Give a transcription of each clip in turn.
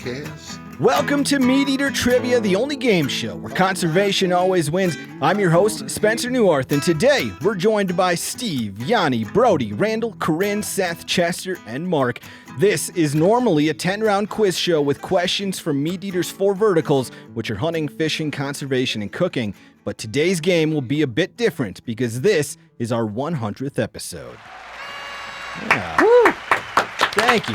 podcast. Welcome to MeatEater Trivia, the only game show where conservation always wins. I'm your host, Spencer Neuharth, and today we're joined by Steve, Janis, Brody, Randall, Corinne, Seth, Chester, and Mark. This is normally a 10-round quiz show with questions from MeatEater's 4 verticals, which are hunting, fishing, conservation, and cooking. But today's game will be a bit different because this is our 100th episode. Yeah. Woo! Thank you.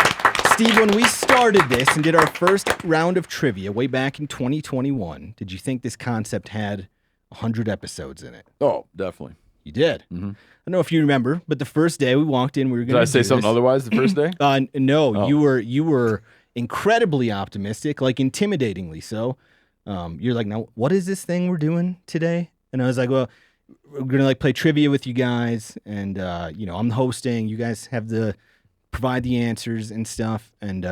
Steve, when we started this and did our first round of trivia way back in 2021, did you think this concept had 100 episodes in it? Oh, definitely. You did? Mm-hmm. I don't know if you remember, but the first day we walked in, we were going to Did I say something otherwise the first day? No, Oh. you were incredibly optimistic, like intimidatingly so. You're like, now, what is this thing we're doing today? And I was like, well, we're going to play trivia with you guys, and I'm hosting. You guys have to provide the answers and stuff, and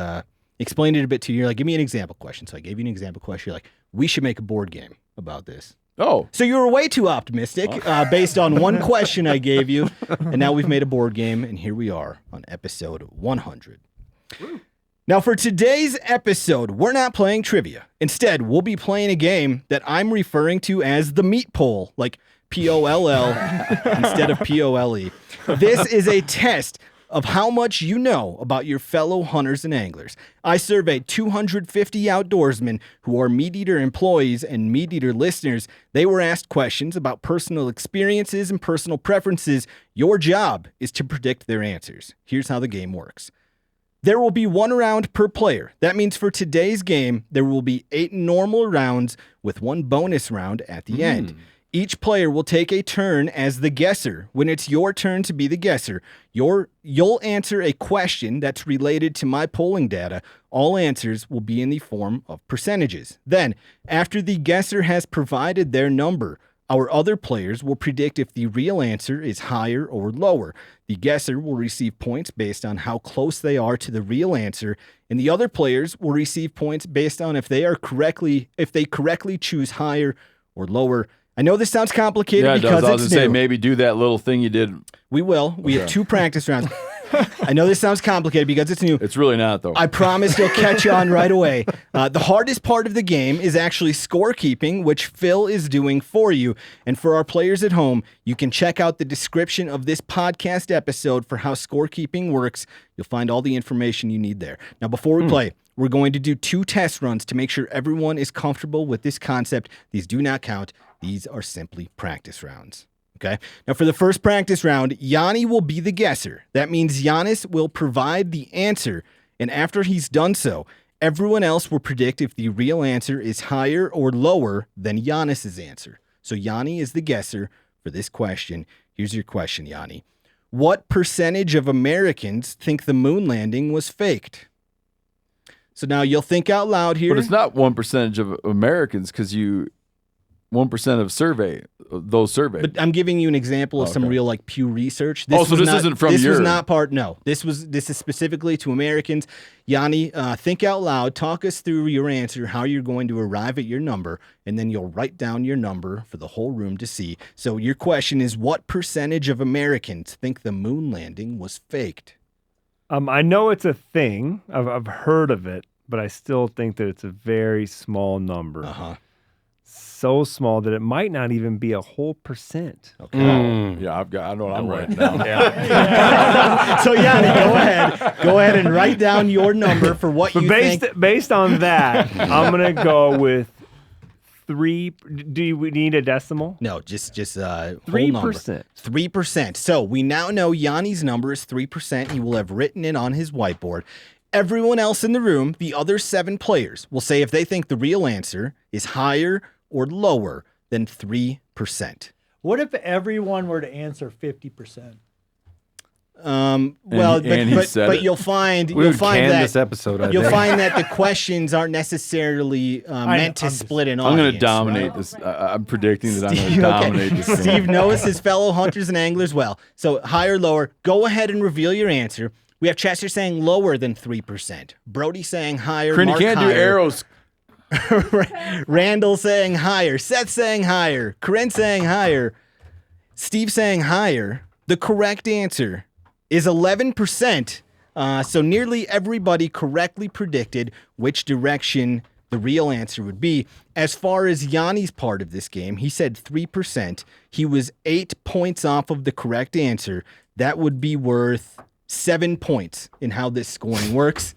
explained it a bit to you. You're like, give me an example question. So I gave you an example question. You're like, we should make a board game about this. Oh. So you were way too optimistic based on one question I gave you, and now we've made a board game, and here we are on episode 100. Woo. Now, for today's episode, we're not playing trivia. Instead, we'll be playing a game that I'm referring to as the meat poll, like P-O-L-L instead of P-O-L-E. This is a test of how much you know about your fellow hunters and anglers. I surveyed 250 outdoorsmen who are MeatEater employees and MeatEater listeners. They were asked questions about personal experiences and personal preferences. Your job is to predict their answers. Here's how the game works. There will be 1 round per player. That means for today's game, there will be 8 normal rounds with 1 bonus round at the end. Each player will take a turn as the guesser. When it's your turn to be the guesser, you'll answer a question that's related to my polling data. All answers will be in the form of percentages. Then, after the guesser has provided their number, our other players will predict if the real answer is higher or lower. The guesser will receive points based on how close they are to the real answer, and the other players will receive points based on if they correctly choose higher or lower. I know this sounds complicated because it's new. I was going to say, maybe do that little thing you did. We will. We have 2 practice rounds. I know this sounds complicated because it's new. It's really not, though. I promise you'll catch on right away. The hardest part of the game is actually scorekeeping, which Phil is doing for you. And for our players at home, you can check out the description of this podcast episode for how scorekeeping works. You'll find all the information you need there. Now, before we play, we're going to do 2 test runs to make sure everyone is comfortable with this concept. These do not count. These are simply practice rounds. Okay. Now, for the first practice round, Janis will be the guesser. That means Janis will provide the answer, and after he's done so, everyone else will predict if the real answer is higher or lower than Janis's answer. So Janis is the guesser for this question. Here's your question, Janis. What percentage of Americans think the moon landing was faked? So now you'll think out loud here. But it's not 1% of Americans because 1% of those surveyed. But I'm giving you an example of some real Pew Research. This isn't from This your... was not part, no. This is specifically to Americans. Janis, think out loud. Talk us through your answer, how you're going to arrive at your number, and then you'll write down your number for the whole room to see. So your question is, what percentage of Americans think the moon landing was faked? I know it's a thing. I've heard of it, but I still think that it's a very small number. Uh-huh. So small that it might not even be a whole percent. Okay. Yeah, I know what I'm writing down. So Janis, go ahead and write down your number for what you think. Based on that, I'm gonna go with 3. Do we need a decimal? No, just whole 3%. number. 3%. So we now know Janis' number is 3%. He will have written it on his whiteboard. Everyone else in the room, the other 7 players, will say if they think the real answer is higher or lower than 3%. What if everyone were to answer 50%? But you'll find that this episode. You'll find that the questions aren't necessarily meant to split an audience. I'm going to dominate this. I'm predicting that I'm going to dominate this thing. Steve knows his fellow hunters and anglers well. So higher, lower. Go ahead and reveal your answer. We have Chester saying lower than 3%. Brody saying higher. Corinne, Mark you can't higher. do arrows. Randall saying higher. Seth saying higher. Corinne saying higher. Steve saying higher. The correct answer is 11% So nearly everybody correctly predicted which direction the real answer would be. As far as Janis' part of this game, he said 3%. He was 8 points off of the correct answer. That would be worth 7 points in how this scoring works.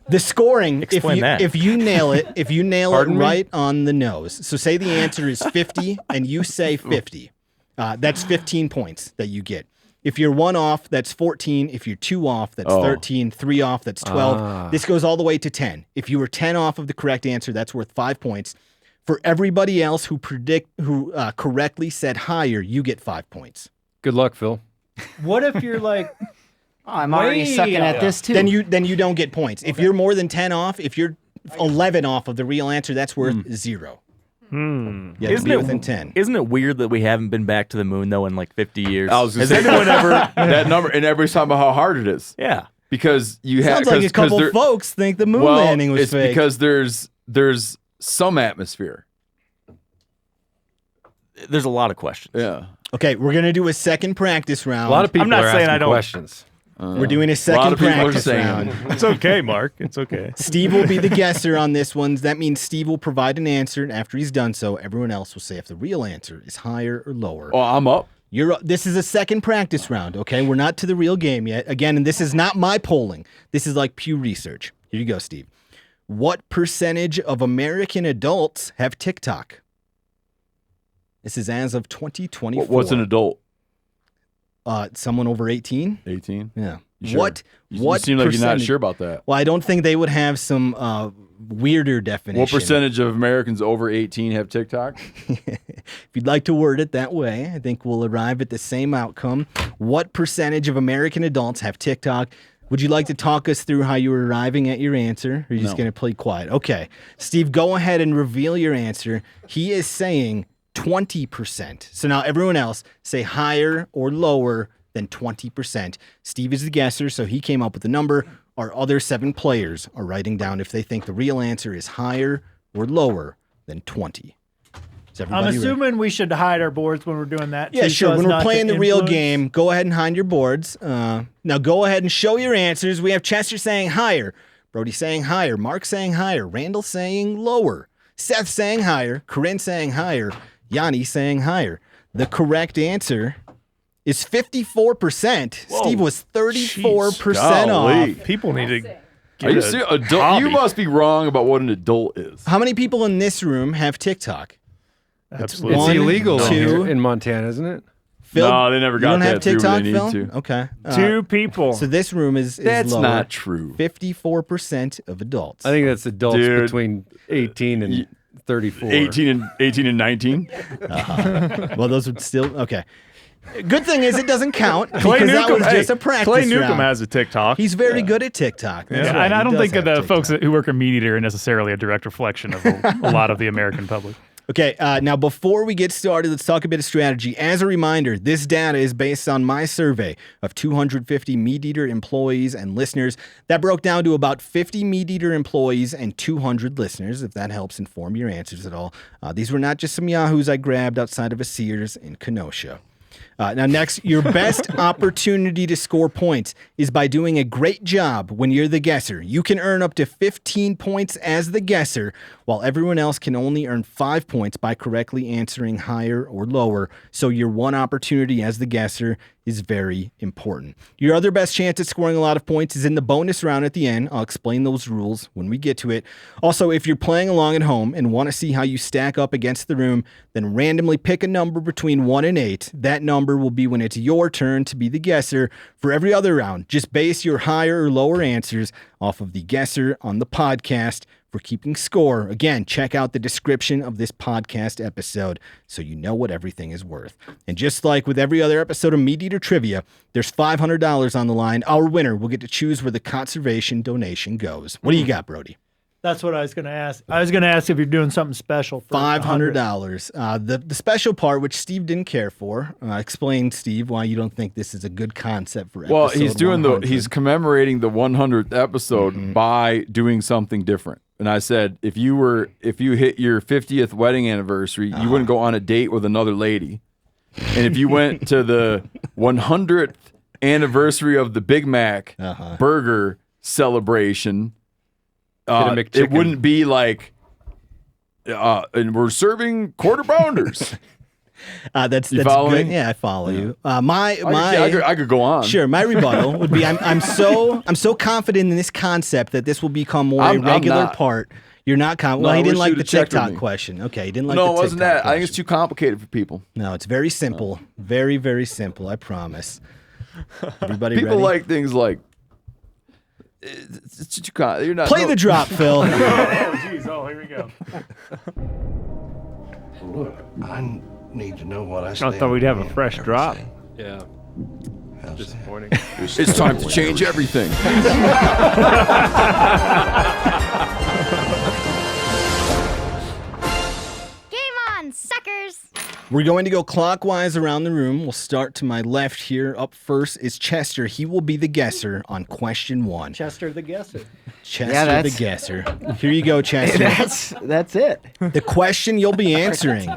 The scoring, if you nail it, right on the nose. So say the answer is 50 and you say 50. That's 15 points that you get. If you're 1 off, that's 14. If you're 2 off, that's 13. 3 off, that's 12. This goes all the way to 10. If you were 10 off of the correct answer, that's worth 5 points. For everybody else who correctly said higher, you get 5 points. Good luck, Phil. What if you're like, I'm already sucking at this too. Then you don't get points. If you're more than 10 off, if you're 11 off of the real answer, that's worth 0. You have to be within 10. Isn't it weird that we haven't been back to the moon though in like 50 years? I was going to say, anyone ever that number, and everybody's talking about how hard it is. Yeah, because you have. Sounds like a couple folks think the moon landing was fake. It's because there's some atmosphere. There's a lot of questions. Yeah. Okay, we're gonna do a second practice round. A lot of people I'm not are saying asking I don't- questions. We're doing a second practice round. It's okay, Mark. It's okay. Steve will be the guesser on this one. That means Steve will provide an answer, and after he's done so, everyone else will say if the real answer is higher or lower. Oh, I'm up. This is a second practice round, okay? We're not to the real game yet. Again, and this is not my polling. This is like Pew Research. Here you go, Steve. What percentage of American adults have TikTok? This is as of 2024. What's an adult? Someone over 18? 18? Yeah. Sure? What You seem like you're not percentage- sure about that. Well, I don't think they would have some weirder definition. What percentage of Americans over 18 have TikTok? If you'd like to word it that way, I think we'll arrive at the same outcome. What percentage of American adults have TikTok? Would you like to talk us through how you were arriving at your answer? Or are you just going to play quiet? Okay. Steve, go ahead and reveal your answer. He is saying 20%. So now everyone else say higher or lower than 20%. Steve is the guesser, so he came up with the number. Our other 7 players are writing down if they think the real answer is higher or lower than 20. I'm assuming we should hide our boards when we're doing that. Yeah, too, sure. so as When we're not playing to the real influence. game, go ahead and hide your boards. Now go ahead and show your answers. We have Chester saying higher, Brody saying higher, Mark saying higher, Randall saying lower, Seth saying higher, Corinne saying higher, Janis saying higher. The correct answer is 54%. Whoa. Steve was 34% Golly. off. People need to Are you serious? Adult? You must be wrong about what an adult is. How many people in this room have TikTok? Absolutely. One, It's illegal two. in Montana, isn't it? Phil, No, they never you got don't have that through where TikTok, they Phil? needed to. Okay. 2 people. So this room is That's lower. not true. 54% of adults. I think that's adults Dude. between 18 and 34. 18 and 19. Well, those would still okay. Good thing is it doesn't count Clay because that Newcomb, was just a practice Clay Newcomb round. has a TikTok. He's very good at TikTok. That's Yeah, right. and He I don't does think that have the folks TikTok. who work at MeatEater are necessarily a direct reflection of a lot of the American public. Okay, now before we get started, let's talk a bit of strategy. As a reminder, this data is based on my survey of 250 MeatEater employees and listeners. That broke down to about 50 MeatEater employees and 200 listeners, if that helps inform your answers at all. These were not just some yahoos I grabbed outside of a Sears in Kenosha. Now, next, your best opportunity to score points is by doing a great job when you're the guesser. You can earn up to 15 points as the guesser, while everyone else can only earn 5 points by correctly answering higher or lower. So your one opportunity as the guesser is very important. Your other best chance at scoring a lot of points is in the bonus round at the end. I'll explain those rules when we get to it. Also, if you're playing along at home and want to see how you stack up against the room, then randomly pick a number between 1 and 8. That number will be when it's your turn to be the guesser for every other round. Just base your higher or lower answers off of the guesser on the podcast for keeping score. Again, check out the description of this podcast episode so you know what everything is worth. And just like with every other episode of MeatEater Trivia, there's $500 on the line. Our winner will get to choose where the conservation donation goes. What do you got, Brody? That's what I was going to ask. I was going to ask if you're doing something special. For $500. The special part, which Steve didn't care for, explain, Steve, why you don't think this is a good concept for Well, episode he's doing 100. he's commemorating the 100th episode by doing something different. And I said, if you hit your 50th wedding anniversary, you wouldn't go on a date with another lady. And if you went to the 100th anniversary of the Big Mac burger celebration, it wouldn't be like, and we're serving quarter pounders. That's following? good. Yeah, I follow you. I could go on. Sure, my rebuttal would be I'm so confident in this concept that this will become more a regular part. You're not confident. Well, he didn't like the TikTok question. Okay, he didn't like the TikTok question. No, it wasn't that. I think it's too complicated for people. No, it's very simple. Very, very simple, I promise. Everybody people ready? like things like, it's too you're not. Play the drop, Phil. Oh, jeez. Oh, here we go. Look, I need to know what I stand. I thought we'd have a in. fresh drop. Yeah. How's Disappointing. It's time to change everything. Game on, suckers! We're going to go clockwise around the room. We'll start to my left here. Up first is Chester. He will be the guesser on question 1. Chester the guesser. Chester the guesser. Here you go, Chester. That's it. The question you'll be answering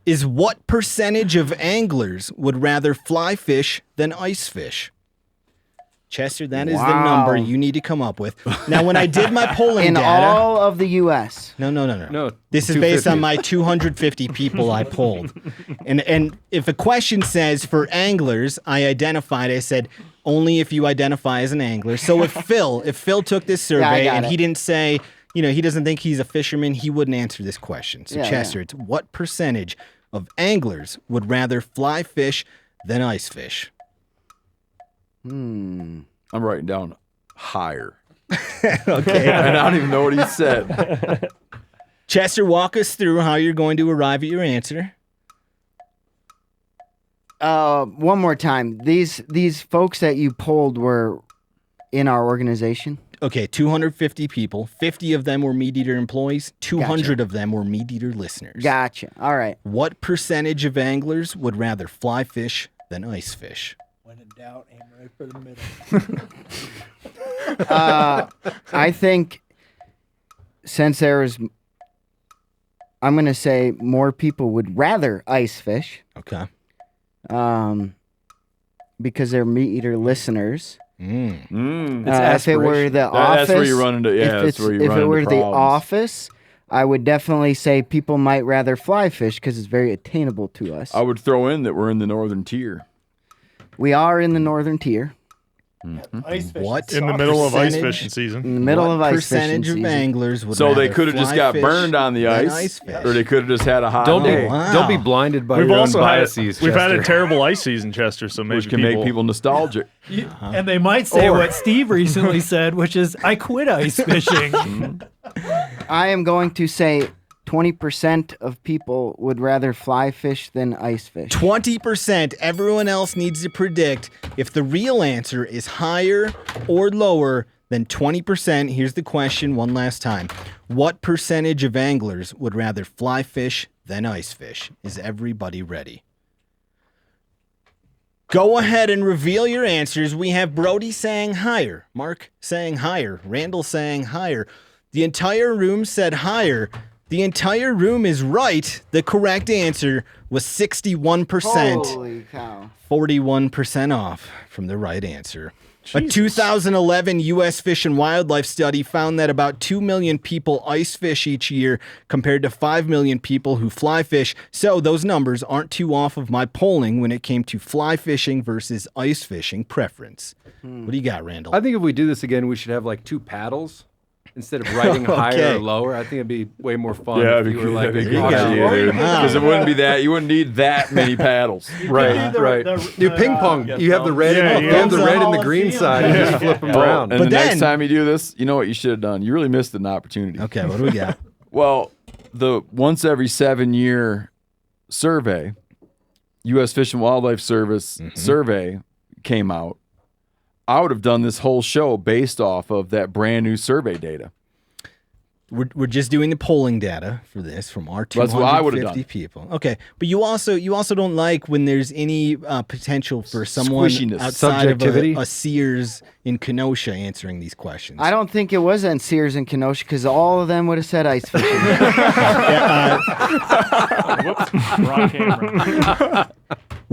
is what percentage of anglers would rather fly fish than ice fish? Chester, that is the number you need to come up with. Now, when I did my polling In data... all of the U.S. No. This is based on my 250 people I polled. And if a question says for anglers, I said, only if you identify as an angler. So if Phil took this survey and he didn't say, he doesn't think he's a fisherman, he wouldn't answer this question. So Chester, it's what percentage of anglers would rather fly fish than ice fish? I'm writing down higher. Okay. And I don't even know what he said. Chester, walk us through how you're going to arrive at your answer. One more time. These folks that you polled were in our organization? Okay, 250 people. 50 of them were MeatEater employees. 200 of them were MeatEater listeners. Gotcha. All right. What percentage of anglers would rather fly fish than ice fish? When in doubt, aim right for the middle. I think since I'm going to say more people would rather ice fish. Okay. Because they're MeatEater listeners. It's if it were the office, that's where you run into. Yeah, if it were the office, I would definitely say people might rather fly fish because it's very attainable to us. I would throw in that we're in the northern tier. We are in the northern tier. Ice fish. What? In the middle of ice percentage- fishing season. In the middle of ice fishing percentage of season. anglers would So they rather could have just fly got fish burned on the than ice, fish? or they could have just had a hot Don't day, be blinded by We've your own also had biases. we've had a Chester. terrible ice season, Chester. So maybe which can make people nostalgic. And they might say what Steve recently said, which is, I quit ice fishing. I am going to say 20% of people would rather fly fish than ice fish. 20%. Everyone else needs to predict if the real answer is higher or lower than 20%. Here's the question one last time. What percentage of anglers would rather fly fish than ice fish? Is everybody ready? Go ahead and reveal your answers. We have Brody saying higher, Mark saying higher, Randall saying higher. The entire room said higher. The entire room is right. The correct answer was 61%. Holy cow. 41% off from the right answer. A 2011 U.S. Fish and Wildlife study found that about 2 million people ice fish each year compared to 5 million people who fly fish. So those numbers aren't too off of my polling when it came to fly fishing versus ice fishing preference. What do you got, Randall? I think if we do this again, we should have like 2 paddles instead of riding higher or lower. I think it'd be way more fun. Yeah, if you were like that'd be a good idea, dude. Because it wouldn't be that. You wouldn't need that many paddles. Right. You ping pong. You have the red and the green side. And just flip them around. And next time you do this, you know what you should have done? You really missed an opportunity. Okay, what do we got? Well, the once every 7-year survey, U.S. Fish and Wildlife Service survey came out. I would have done this whole show based off of that brand new survey data. We're just doing the polling data for this from our That's what I would've 250 done. people. Okay, but you also don't like when there's any potential for someone Squishiness. outside of Subjectivity. a Sears in Kenosha answering these questions. I don't think it was on Sears and Kenosha because all of them would have said ice fishing. Wrong camera.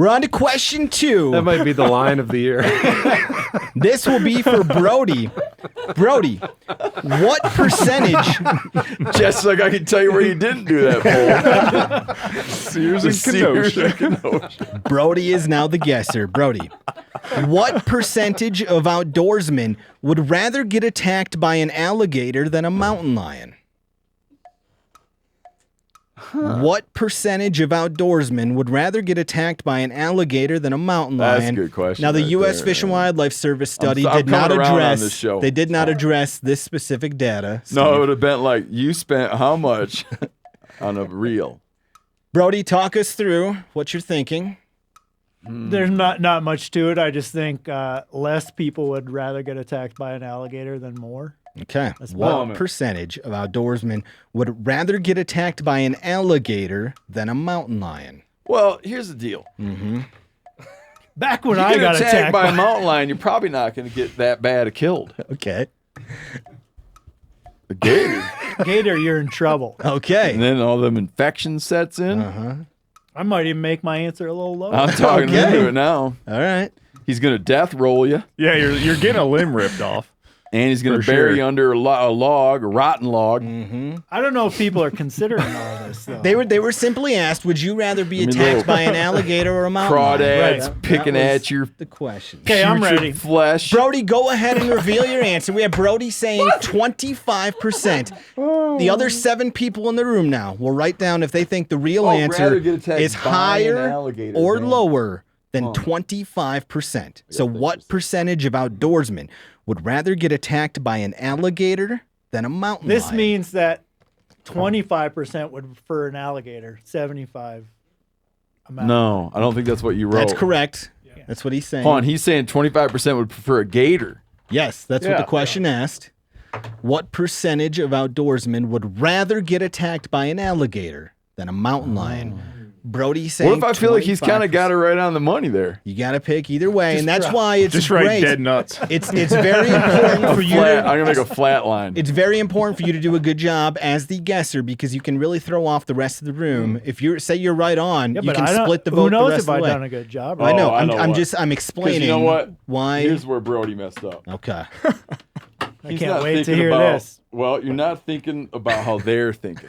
We're on to question 2. That might be the line of the year. This will be for Brody. Brody, what percentage? Just like I can tell you where you didn't do that poll. Sears and Kenosha. Brody is now the guesser. Brody, what percentage of outdoorsmen would rather get attacked by an alligator than a mountain lion? What percentage of outdoorsmen would rather get attacked by an alligator than a mountain lion? That's a good question. Now, the right U.S. there, Fish and Wildlife Service study I'm did not coming around on address. this show. They did not address this specific data. No, it would have been like, you spent how much on a reel? Brody, talk us through what you're thinking. There's not much to it. I just think less people would rather get attacked by an alligator than more. Okay. That's What percentage of outdoorsmen would rather get attacked by an alligator than a mountain lion? Well, here's the deal. Back when You I get got attacked by a mountain lion, you're probably not going to get that bad a killed. Okay. A gator. gator, you're in trouble. Okay. And then all them infections sets in. I might even make my answer a little lower. I'm talking into it now. All right. He's going to death roll you. Yeah, you're getting a limb ripped off. And he's going to For bury sure. you under a log, a rotten log. I don't know if people are considering all this though. They were simply asked, would you rather be attacked by an alligator or a mountain lion? Crawdads Right. picking That was at your the question. Okay, I'm putrid ready. flesh. Brody, go ahead and reveal your answer. We have Brody saying 25%. The other 7 people in the room now will write down if they think the real answer rather get attacked is by an higher alligator or than- lower than 25%. So what percentage of outdoorsmen would rather get attacked by an alligator than a mountain This lion? means that 25% would prefer an alligator, 75 a mountain. No, I don't think that's what you wrote. That's correct. That's what he's saying. Hold on, he's saying 25% would prefer a gator. Yes, that's what the question asked. What percentage of outdoorsmen would rather get attacked by an alligator than a mountain lion? Brody saying What if I feel like he's kind of 25%. got it right on the money there? You got to pick either way, and that's why it's Just great. write dead nuts. It's very important for you. I'm going to make a flat line. It's very important for you to do a good job as the guesser because you can really throw off the rest of the room. If you're you're right on, Yeah, you but can I don't- split the vote. Who knows the rest if of I've the way. done a good job? I know. Oh, I know I'm what. just I'm 'Cause explaining you know what? why. Here's where Brody messed up. Okay. I He's can't not wait to thinking hear about- this. Well, you're not thinking about how they're thinking.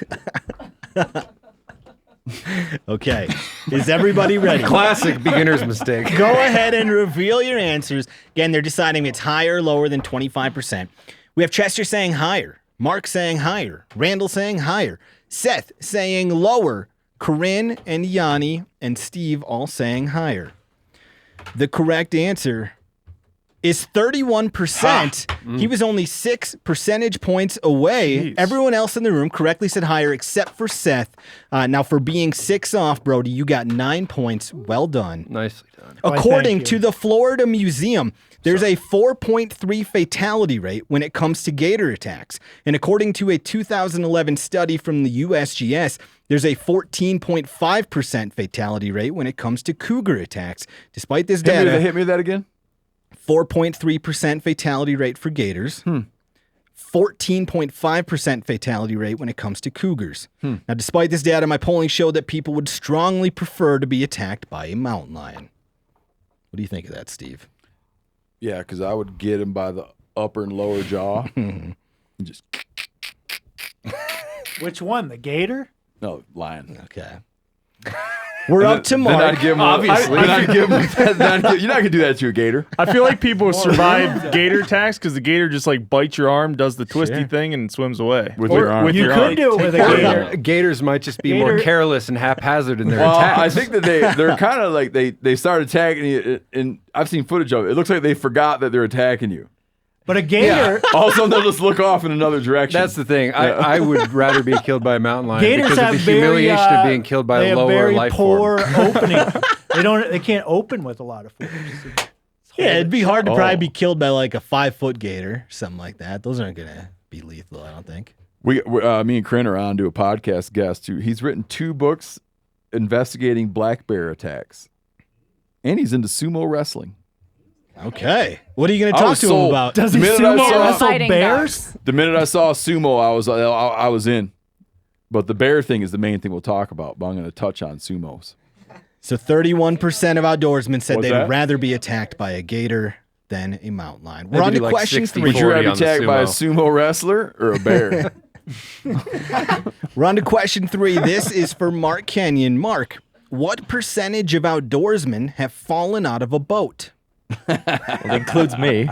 Okay. Is everybody ready? Classic beginner's mistake. Go ahead and reveal your answers. Again, they're deciding it's higher or lower than 25%. We have Chester saying higher, Mark saying higher, Randall saying higher, Seth saying lower, Corinne and Yanni and Steve all saying higher. The correct answer is 31%. He was only 6 percentage points away. Jeez. Everyone else in the room correctly said higher except for Seth. Now, for being 6 off, Brody, you got 9 points. Well done. Nicely done. Why, According thank to you. the Florida Museum, there's a 4.3 fatality rate when it comes to gator attacks. And according to a 2011 study from the USGS, there's a 14.5% fatality rate when it comes to cougar attacks. Despite this data, Hit me with that again. 4.3% fatality rate for gators. 14.5% fatality rate when it comes to cougars. Now, despite this data, my polling showed that people would strongly prefer to be attacked by a mountain lion. What do you think of that, Steve? Yeah, because I would get him by the upper and lower jaw. And just Which one? The gator? no lion. Okay. We're up to Then Mark. I'd give him Obviously. Then I'd give him, you're not gonna do that to a gator. I feel like people survive gator attacks because the gator just like bites your arm, does the twisty thing, and swims away With your arm. With You your could arm. do it with a gator. Gators might just be more Gator- careless and haphazard in their Well, attacks. I think that they're kind of like they start attacking you, and I've seen footage of it. It looks like they forgot that they're attacking you. But a gator, All of a sudden, they'll just look off in another direction. That's the thing. I would rather be killed by a mountain lion gators because of have the very, humiliation of being killed by they a have lower very life poor form. opening. They can't open with a lot of force. Yeah, it'd be hard to probably Oh. be killed by like a 5-foot gator, something like that. Those aren't gonna be lethal, I don't think. me and Corinne are on to a podcast guest who he's written 2 books investigating black bear attacks, and he's into sumo wrestling. Okay. What are you gonna I talk was to him sold. about? Does The he minute I sumo saw- wrestle Fighting bears? The minute I saw sumo, I was in. But the bear thing is the main thing we'll talk about. But I'm going to touch on sumos. So 31% of outdoorsmen said What's they'd that? rather be attacked by a gator than a mountain lion. Maybe We're on to like question 60, Would 3. you rather be 40 on the attacked by a sumo. sumo wrestler or a bear? We're on to question 3. This is for Mark Kenyon. Mark, what percentage of outdoorsmen have fallen out of a boat? Well, that includes me.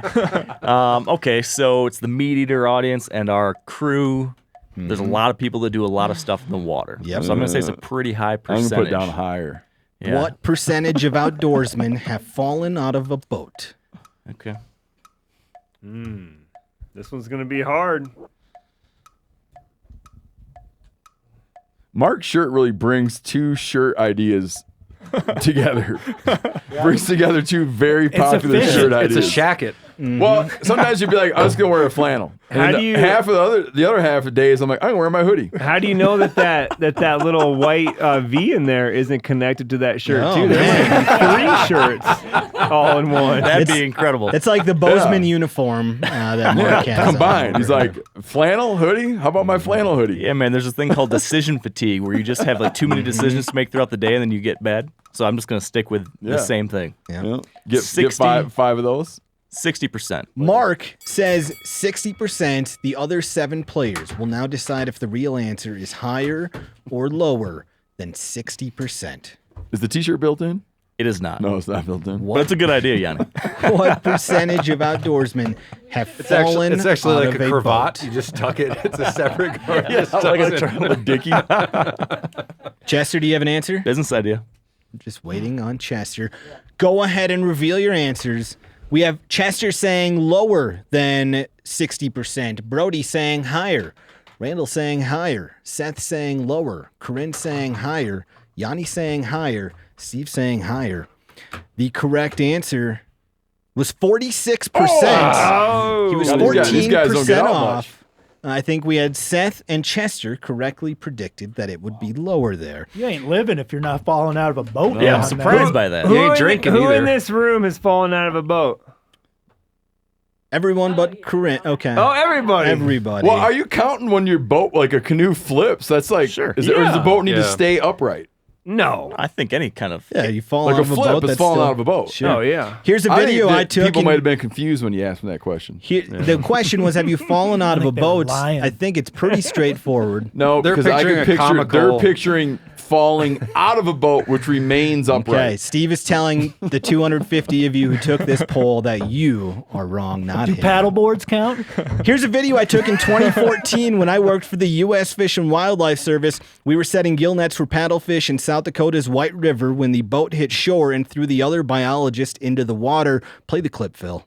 Okay, so it's the MeatEater audience and our crew. There's a lot of people that do a lot of stuff in the water. Yep. So I'm gonna say it's a pretty high I'm going percentage. to put down higher. Yeah. What percentage of outdoorsmen have fallen out of a boat? Okay. This one's gonna be hard. Mark's shirt really brings two shirt ideas together. Brings together two very popular efficient. shirt It's a ideas. shacket. Well, sometimes you'd be like, I was gonna wear a flannel. And How then do you- half of the other half of days, I'm like, I'm gonna wear my hoodie. How do you know that little white V in there isn't connected to that shirt Oh, too? There might be 3 shirts all in one. That'd be incredible. It's like the Bozeman uniform that Mark Yeah, has. combined. He's like, flannel hoodie? How about my flannel hoodie? Yeah, man, there's this thing called decision fatigue where you just have like too many decisions to make throughout the day and then you get bad. So I'm just going to stick with Yeah. the same thing. Yeah. Get 60. five of those. 60%. Mark says 60%. The other 7 players will now decide if the real answer is higher or lower than 60%. Is the t-shirt built in? It is not. No, it's not built in. But it's a good idea, Yanni. What percentage of outdoorsmen have fallen It's actually out like of a cravat. boat? You just tuck it. It's a separate card. Like a dickie. Chester, do you have an answer? Business idea. Just waiting on Chester. Go ahead and reveal your answers. We have Chester saying lower than 60%. Brody saying higher. Randall saying higher. Seth saying lower. Corinne saying higher. Yanni saying higher. Steve saying higher. The correct answer was 46%. He was God, 14% these guys don't get out off. I think we had Seth and Chester correctly predicted that it would be lower there. You ain't living if you're not falling out of a boat. Yeah, I'm down surprised there. by that. You ain't drinking who either. in this room has fallen out of a boat? Everyone but Corinne. Okay. Oh, everybody. Everybody. Well, are you counting when your boat, like a canoe flips? That's like, Sure. or does the boat need to Yeah. stay upright? No. I think any kind of. Yeah, you fall Like out a of a flip, boat. it's That's falling still- out of a boat. Sure. Oh yeah. Here's a I think video that I took. people in- might have been confused when you asked me that question. The question was, have you fallen out of a think they were boat? lying. I think it's pretty straightforward. No, They're because I picturing can a picture comical- they're picturing falling out of a boat which remains upright. Okay, Steve is telling the 250 of you who took this poll that you are wrong, not Do him. paddle boards count? Here's a video I took in 2014 when I worked for the U.S. Fish and Wildlife Service. We were setting gill nets for paddlefish in South Dakota's White River when the boat hit shore and threw the other biologist into the water. Play the clip, Phil.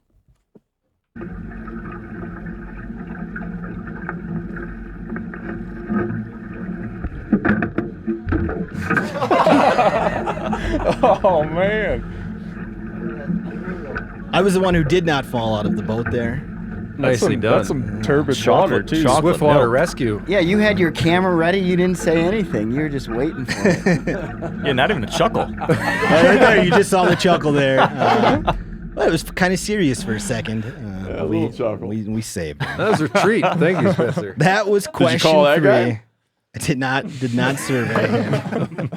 Oh man. I was the one who did not fall out of the boat there. Nicely done. That's some turbid Chocolate, water too. chocolate. Swiftwater milk. Rescue. Yeah, you had your camera ready. You didn't say anything. You were just waiting for it. Yeah, not even a chuckle. Right there, you just saw the chuckle there. Well, it was kind of serious for a second. a little chuckle. We saved it. That was a treat. Thank you, Spencer. That was question call that 3. guy? I did not survey him.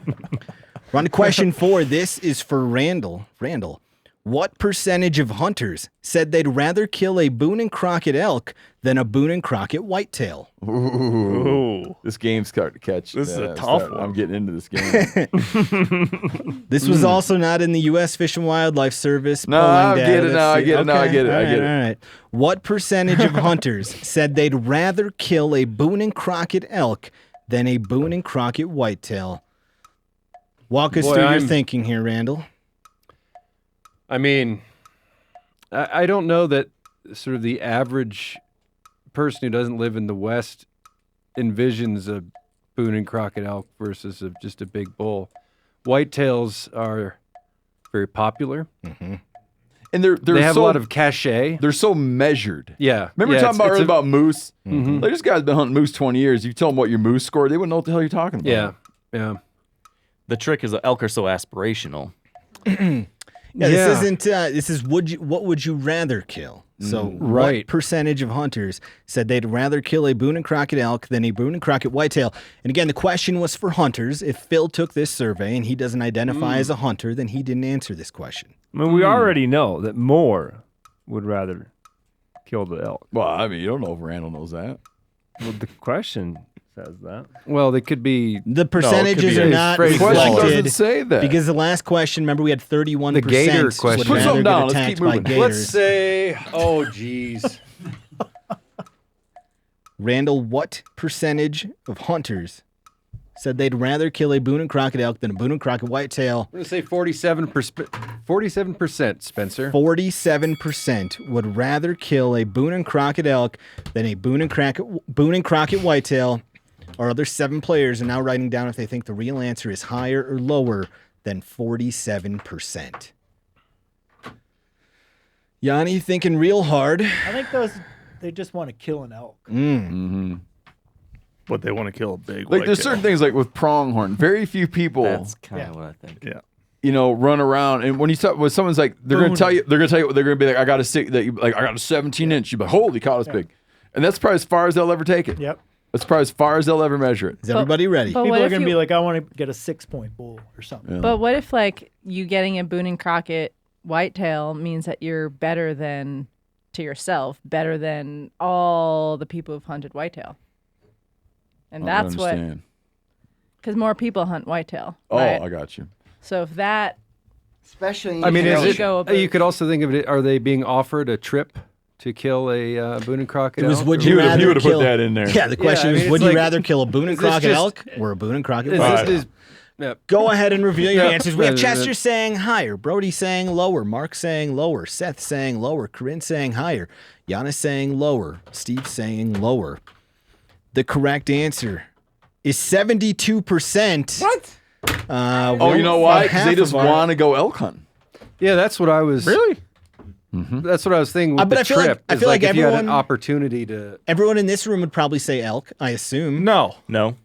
We're on to question 4. This is for Randall. Randall, what percentage of hunters said they'd rather kill a Boone and Crockett elk than a Boone and Crockett whitetail? Ooh. This game's starting to catch. This is a tough one. I'm getting into this game. This was also not in the U.S. Fish and Wildlife Service. No, polling I data. get it now, Let's I see. get it now, I Okay, get it, I all get it. All right. What percentage of hunters said they'd rather kill a Boone and Crockett elk than a Boone and Crockett whitetail? Walk us Boy, through your I'm- thinking here, Randall. I mean, I don't know that sort of the average person who doesn't live in the West envisions a Boone and Crockett elk versus just a big bull. Whitetails are very popular. And they're They have so, a lot of cachet. They're so measured. Yeah. Remember yeah, talking about it's earlier a- about moose? Mhm. Like, this guy's been hunting moose 20 years. You tell them what your moose scored, they wouldn't know what the hell you're talking about. Yeah. Yeah. The trick is that elk are so aspirational. Yeah, this isn't. This is what would you rather kill? So, what percentage of hunters said they'd rather kill a Boone and Crockett elk than a Boone and Crockett whitetail? And again, the question was for hunters. If Phil took this survey and he doesn't identify as a hunter, then he didn't answer this question. I mean, we already know that more would rather kill the elk. Well, I mean, you don't know if Randall knows that. Well, the question says that. Well, they could be. The percentages are not The question reflected doesn't say that. because the last question, remember, we had 31%. The gator question. would Put rather something get down. Let's attacked keep by moving. gators. Let's say, oh, geez. Randall, what percentage of hunters said they'd rather kill a Boone and Crockett elk than a Boone and Crockett whitetail? I'm going to say 47%, Spencer. 47% would rather kill a Boone and Crockett elk than a Boone and Crockett whitetail. Our other 7 players are now writing down if they think the real answer is higher or lower than 47%. Yanni thinking real hard. I think they just want to kill an elk. But they want to kill a big Like there's certain things like with pronghorn, very few people That's kind of what I think. Yeah. run around, and when you talk when someone's like they're gonna tell you they're gonna be like, I got a 17-inch, you'd be like, holy cow, it's big. And that's probably as far as they'll ever take it. Yep. That's probably as far as they'll ever measure it. Is everybody ready? But People what are if going to you- be like, I want to get a 6-point bull or something. Yeah. But what if like you getting a Boone and Crockett whitetail means that you're better than to yourself, better than all the people who've hunted whitetail? And I that's what, understand. because more people hunt whitetail. Oh, right? I got you. So if that, Especially, I mean, There is you it, go, but- you could also think of it, are they being offered a trip to kill a Boone and Crockett It was elk? would He you would've- he rather would've put kill that in there. Yeah, the question I mean, is, it's would you like, rather kill a Boone and is this Crockett just- elk or a Boone and Crockett Is whitetail? this, Go ahead and reveal your Yeah. answers. We have Yeah. Chester saying higher, Brody saying lower, Mark saying lower, Seth saying lower, Corinne saying higher, Janis saying lower, Steve saying lower. The correct answer is 72%. What? Oh, you know why? Because they just want to go elk hunting. yeah, that's what I was. Really? That's what I was thinking with but the I feel like- trip. I is feel like if you had an everyone- opportunity to. Everyone in this room would probably say elk, I assume. No. No.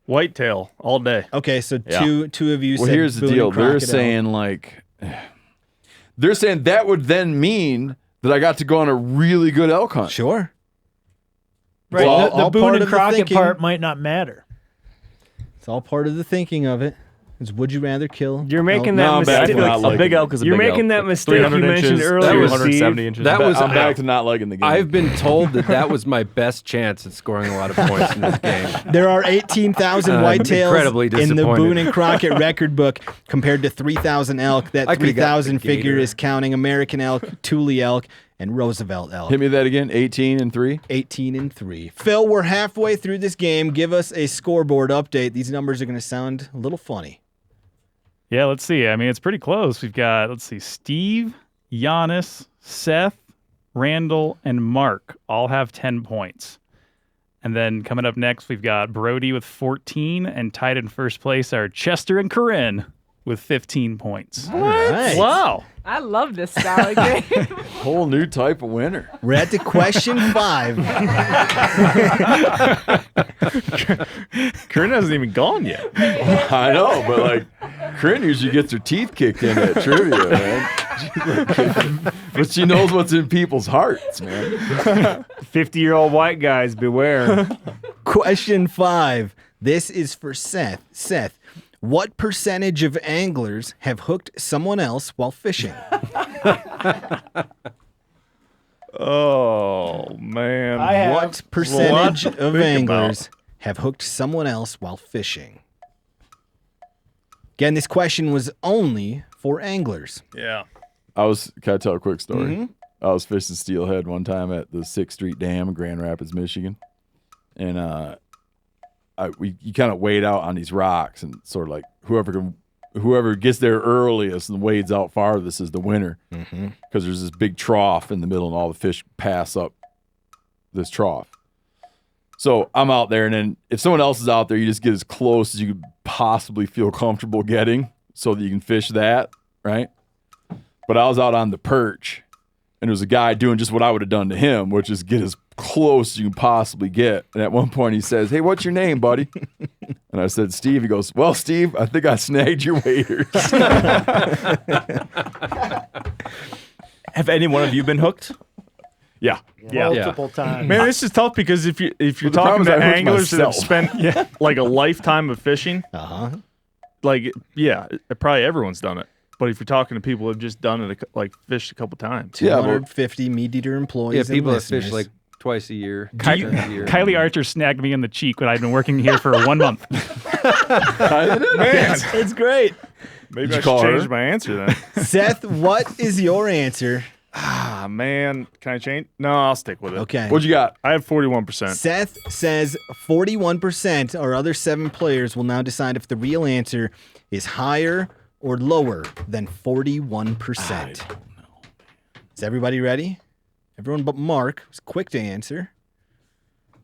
Whitetail all day. Okay, so Yeah. two of you Well, said here's the Boone deal. and They're Crockett elk. saying they're saying that would then mean that I got to go on a really good elk hunt. Sure. Right. Well, the all Boone part and of the Crockett thinking. part might not matter. It's all part of the thinking of it. Is would you rather kill? You're making No, that I'm back mistake. to not A liking big it. elk is a You're big making elk. that mistake you 300 mentioned inches, earlier, 270 Steve. inches. That was- I'm back to not liking the game. I've been told that was my best chance at scoring a lot of points in this game. There are 18,000 I'm whitetails incredibly in the disappointed. Boone and Crockett record book compared to 3,000 elk. That I could've got 3,000 the figure gator. is counting American elk, Thule elk, and Roosevelt elk. Hit me that again. 18 and 3. 18 and 3. Phil, we're halfway through this game. Give us a scoreboard update. These numbers are going to sound a little funny. Yeah, let's see. I mean, it's pretty close. We've got, let's see, Steve, Janis, Seth, Randall, and Mark all have 10 points. And then coming up next, we've got Brody with 14, and tied in first place are Chester and Corinne with 15 points. All right. Wow. I love this style of game. Whole new type of winner. We're at the question 5. Corinne hasn't even gone yet. I know, but like, Corinne usually gets her teeth kicked in at trivia, man. But she knows what's in people's hearts, man. 50-year-old white guys, beware. Question 5. This is for Seth. Seth, what percentage of anglers have hooked someone else while fishing? Oh, man. I have. What percentage What? of Think anglers have hooked someone else while fishing? Again, this question was only for anglers. Yeah. Can I tell a quick story? Mm-hmm. I was fishing steelhead one time at the 6th Street Dam in Grand Rapids, Michigan. And you kind of wade out on these rocks, and sort of like whoever gets there earliest and wades out farthest is the winner. Because there's this big trough in the middle, and all the fish pass up this trough. So I'm out there, and then if someone else is out there, you just get as close as you could possibly feel comfortable getting so that you can fish that, right? But I was out on the perch, and there was a guy doing just what I would have done to him, which is get as close as you can possibly get. And at one point he says, "Hey, what's your name, buddy?" And I said, "Steve." He goes, "Well, Steve, I think I snagged your waders." Have any one of you been hooked? Yeah. Multiple times. Man, this is tough because if you're the talking problem is to I hooked anglers that have myself. spent like a lifetime of fishing, like probably everyone's done it. But if you're talking to people who have just done it, like fished a couple times, 250 MeatEater employees. Yeah, people and that fish listeners. like twice a year. Kylie Archer snagged me in the cheek when I'd been working here for 1 month. Man, it's great. Maybe Did I you call should change her? my answer then. Seth, what is your answer? Ah, man, can I change? No, I'll stick with it. Okay. What'd you got? I have 41%. Seth says 41%. Our other 7 players will now decide if the real answer is higher or lower than 41%. I don't know. Is everybody ready? Everyone but Mark was quick to answer.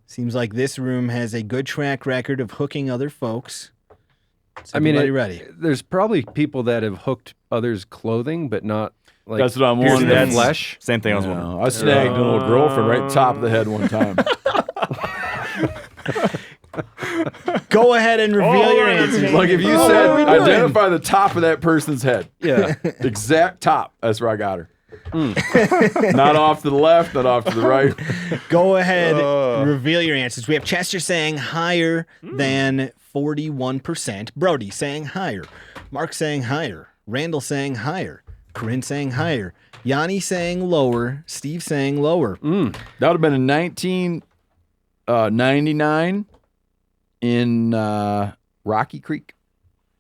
Seems like this room has a good track record of hooking other folks. Is everybody ready? There's probably people that have hooked others' clothing, but not like That's what I'm piercing wondering. their flesh. Same thing I was wondering. I snagged a little girlfriend right top of the head one time. Go ahead and reveal your answer. Like if you said identify the top of that person's head. Yeah. Exact top. That's where I got her. Not off to the left, not off to the right. Go ahead, reveal your answers. We have Chester saying higher than 41%. Brody saying higher. Mark saying higher. Randall saying higher. Corinne saying higher. Yanni saying lower. Steve saying lower. That would have been in 1999 in Rocky Creek,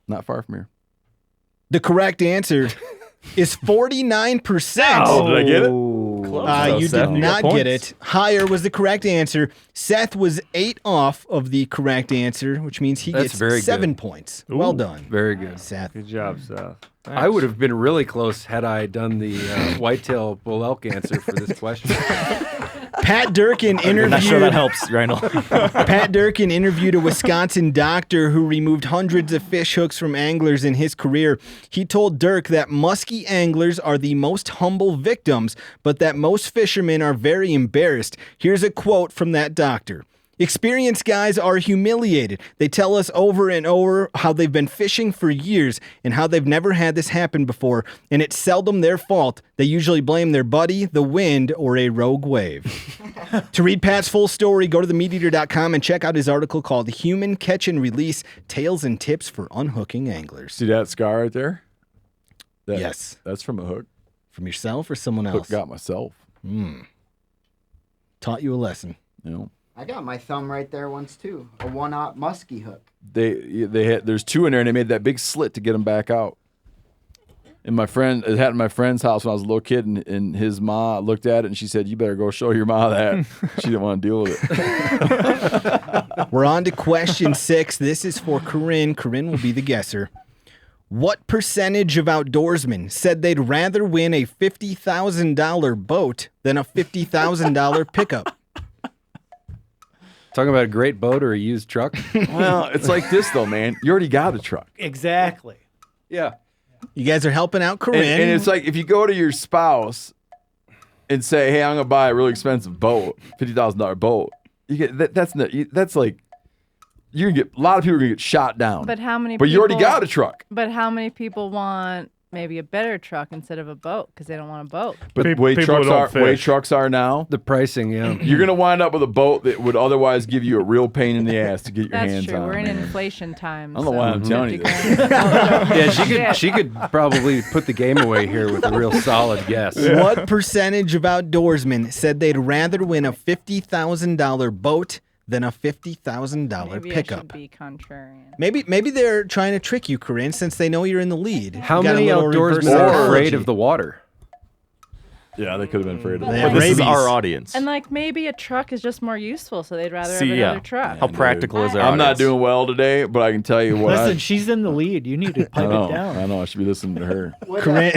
not far from here. The correct answer is 49%. Oh, did I get it? You did not get it. Higher was the correct answer. Seth was 8 off of the correct answer, which means he That's gets very 7 good. points. Well done. Very good. Seth. Good job, Seth. I would have been really close had I done the whitetail bull elk answer for this question. Pat Durkin interviewed. Not sure that helps, Randall. Pat Durkin interviewed a Wisconsin doctor who removed hundreds of fish hooks from anglers in his career. He told Dirk that musky anglers are the most humble victims, but that most fishermen are very embarrassed. Here's a quote from that doctor. Experienced guys are humiliated. They tell us over and over how they've been fishing for years and how they've never had this happen before, and it's seldom their fault. They usually blame their buddy, the wind, or a rogue wave. To read Pat's full story, go to themeateater.com and check out his article called Human Catch and Release, Tales and Tips for Unhooking Anglers. See that scar right there? Yes. That's from a hook. From yourself or someone Hook else? got myself. Taught you a lesson. You know. I got my thumb right there once too. A 1/0 musky hook. They had there's 2 in there and they made that big slit to get them back out. And it had in my friend's house when I was a little kid, and his ma looked at it and she said, "You better go show your ma that." She didn't want to deal with it. We're on to question 6. This is for Corinne. Corinne will be the guesser. What percentage of outdoorsmen said they'd rather win a $50,000 boat than a $50,000 pickup? Talking about a great boat or a used truck? Well, it's like this though, man. You already got a truck. Exactly. Yeah. You guys are helping out Corinne. And it's like if you go to your spouse and say, "Hey, I'm gonna buy a really expensive boat, $50,000 boat," you get that's like you're gonna get a lot of people are gonna get shot down. But how many? But you already people- got a truck. But how many people want maybe a better truck instead of a boat because they don't want a boat? But Pe- way people trucks don't are fish. now. The pricing, yeah. You're gonna wind up with a boat that would otherwise give you a real pain in the ass to get your That's hands true. on. We're in man. inflation times. I don't know why I'm telling you this. Yeah, she could probably put the game away here with a real solid guess. What percentage of outdoorsmen said they'd rather win a $50,000 boat than a $50,000 Maybe I pickup? should be contrarian. Maybe they're trying to trick you, Corinne, since they know you're in the lead. How You got a many little reverse outdoorsmen are afraid psychology. of the water? Yeah, they could have been afraid of They that. have But this is rabies. our audience. And like maybe a truck is just more useful, so they'd rather See, have yeah. another truck. How practical is our I'm not audience? doing well today, but I can tell you what. Listen, she's in the lead. You need to pipe it down. I know. I should be listening to her. Corinne,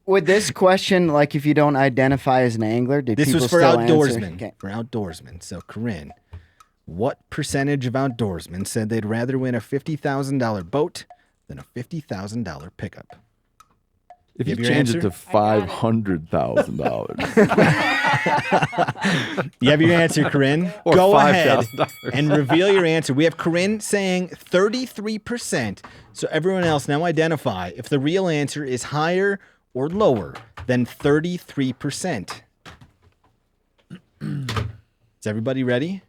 With this question, like if you don't identify as an angler, did this people was for still answer? outdoorsmen. Okay. For outdoorsmen. So, Corinne, what percentage of outdoorsmen said they'd rather win a $50,000 boat than a $50,000 pickup? If you have your change answer? it to $500,000, You have your answer, Corinne. Or Go ahead $5,000. and reveal your answer. We have Corinne saying 33%. So everyone else now identify if the real answer is higher or lower than 33%. Is everybody ready?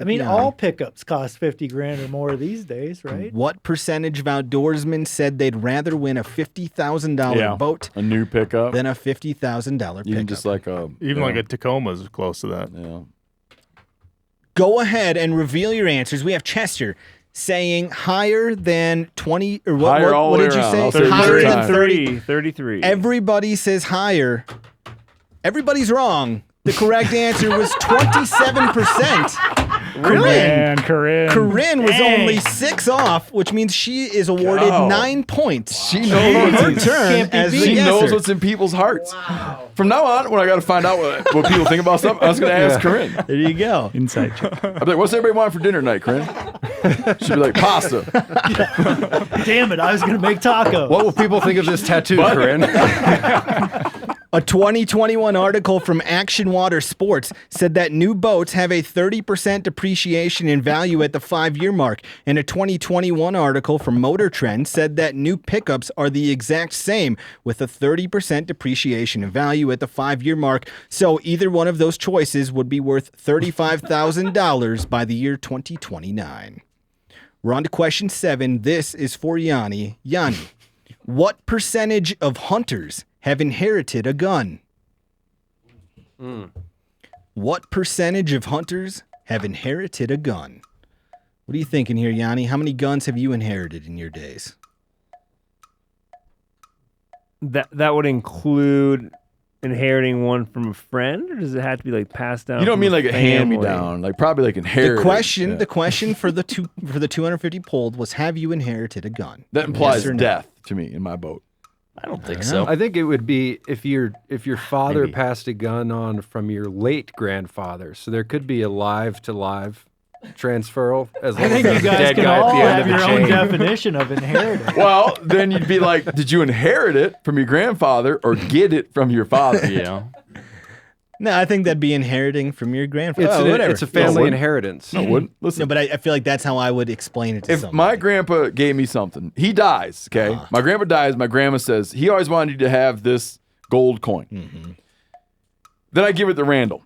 I mean, all pickups cost $50,000 or more these days, right? What percentage of outdoorsmen said they'd rather win a $50,000 boat A new pickup. than a $50,000 pickup? Even just like a Like a Tacoma is close to that. Yeah. Go ahead and reveal your answers. We have Chester saying higher than 20 or what? Higher all what the did way you around. say? I'll say Higher every than time. 30. 33. Everybody says higher. Everybody's wrong. The correct answer was 27%. Corinne was only 6 off, which means she is awarded 9 points. She knows her turn as the She knows guesser. what's in people's hearts. From now on, when I got to find out what people think about stuff, I was going to ask Corinne. There you go. Inside joke. I'd be like, what's everybody want for dinner tonight, Corinne? She'd be like, pasta. Damn it, I was going to make tacos. What will people think of this tattoo, Corinne? A 2021 article from Action Water Sports said that new boats have a 30% depreciation in value at the 5-year mark. And a 2021 article from Motor Trend said that new pickups are the exact same with a 30% depreciation in value at the 5-year mark. So either one of those choices would be worth $35,000 by the year 2029. We're on to question 7. This is for Yanni. Yanni, what percentage of hunters have inherited a gun? What percentage of hunters have inherited a gun? What are you thinking here, Yanni? How many guns have you inherited in your days? That would include inheriting one from a friend, or does it have to be like passed down? You don't from mean like a family? hand-me-down, like probably like inherited. The question for the 250 polled was, have you inherited a gun? That implies Yes or no? death to me in my boat. I don't think so. I think it would be if your father Maybe. passed a gun on from your late grandfather. So there could be a live to live transferal as long I think as you the guys dead can guy all at the end have of the your own chain. definition of inheritance. Well, then you'd be like, did you inherit it from your grandfather or get it from your father? Yeah. No, I think that'd be inheriting from your grandfather. It's a family inheritance. No, it wouldn't. Listen, No, but I feel like that's how I would explain it to if somebody. my grandpa gave me something, he dies, okay? My grandpa dies, my grandma says, he always wanted you to have this gold coin. Then I give it to Randall.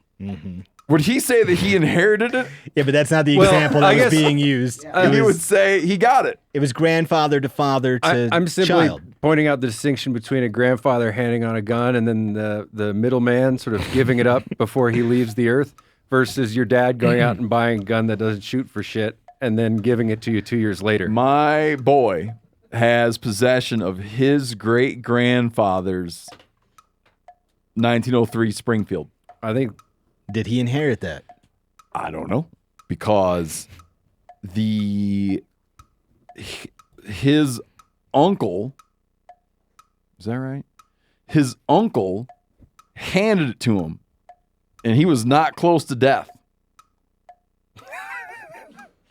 Would he say that he inherited it? Yeah, but that's not the Well, example I that was guess- being used. He would say he got it. It was grandfather to father to I'm simply child. pointing out the distinction between a grandfather handing on a gun and then the middleman sort of giving it up before he leaves the earth versus your dad going out and buying a gun that doesn't shoot for shit and then giving it to you 2 years later. My boy has possession of his great-grandfather's 1903 Springfield. I think. Did he inherit that? I don't know, because his uncle, is that right? His uncle handed it to him, and he was not close to death.